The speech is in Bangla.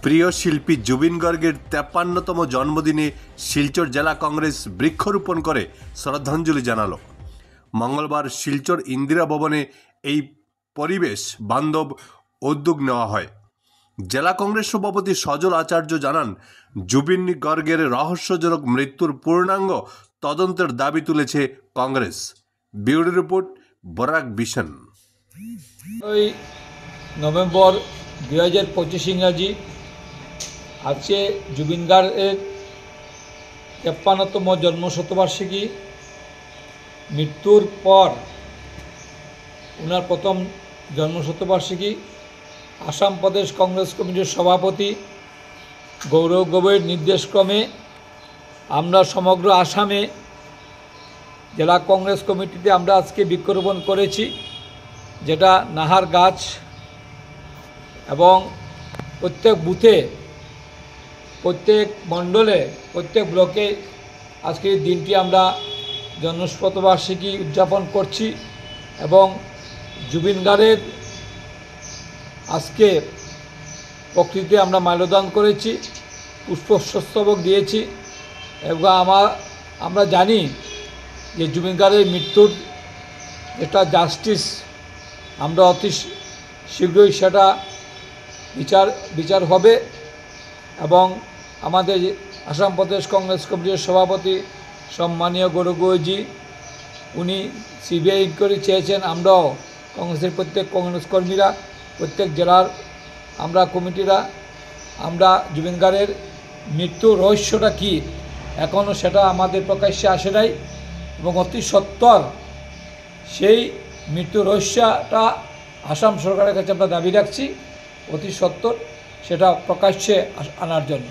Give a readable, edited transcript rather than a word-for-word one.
প্রিয় শিল্পী জুবিন গার্গের 53তম জন্মদিনে শিলচর জেলা কংগ্রেস বৃক্ষরোপণ করে শ্রদ্ধাঞ্জলি জানালো। মঙ্গলবার শিলচর ইন্দিরা ভবনে এই পরিবেশ বান্ধব উদ্যোগ নেওয়া হয়। জেলা কংগ্রেস সভাপতি সজল আচার্য জানান, জুবিন গার্গের রহস্যজনক মৃত্যুর পূর্ণাঙ্গ তদন্তের দাবি তুলেছে Congress. Bureau report, Barak vision. November 2025 ইংরাজি আজকে জুবিন গার্গের 53তম জন্মশতবার্ষিকী। মৃত্যুর পর ওনার প্রথম জন্মশতবার্ষিকী। আসাম প্রদেশ কংগ্রেস কমিটির সভাপতি গৌরব গগৈর নির্দেশক্রমে আমরা সমগ্র আসামে জেলা কংগ্রেস কমিটিতে আমরা আজকে বৃক্ষরোপণ করেছি, যেটা নাহার গাছ এবং প্রত্যেক বুথে, প্রত্যেক মণ্ডলে, প্রত্যেক ব্লকে আজকের দিনটি আমরা জন্মশতবার্ষিকী উদযাপন করছি। এবং জুবিন গার্গের আজকে প্রকৃতিতে আমরা মাল্যদান করেছি, পুষ্পস্তবক দিয়েছি। এবং আমরা জানি যে জুবিন গার্গের মৃত্যুর যেটা জাস্টিস, আমরা অতি শীঘ্রই সেটা বিচার হবে। এবং আমাদের আসাম প্রদেশ কংগ্রেস কমিটির সভাপতি সম্মানীয় গৌরব গগৈজি, উনি সিবিআই ইনকোয়ারি চেয়েছেন। আমরাও কংগ্রেসের প্রত্যেক কংগ্রেস কর্মীরা, প্রত্যেক জেলার আমরা কমিটিরা, আমরা জুবিন গার্গের মৃত্যুর রহস্যটা কী এখনও সেটা আমাদের প্রকাশ্যে আসে নাই। এবং অতি সত্বর সেই মৃত্যুর রহস্যটা আসাম সরকারের কাছে আমরা দাবি রাখছি, অতি সত্বর সেটা প্রকাশ্যে আনার জন্য।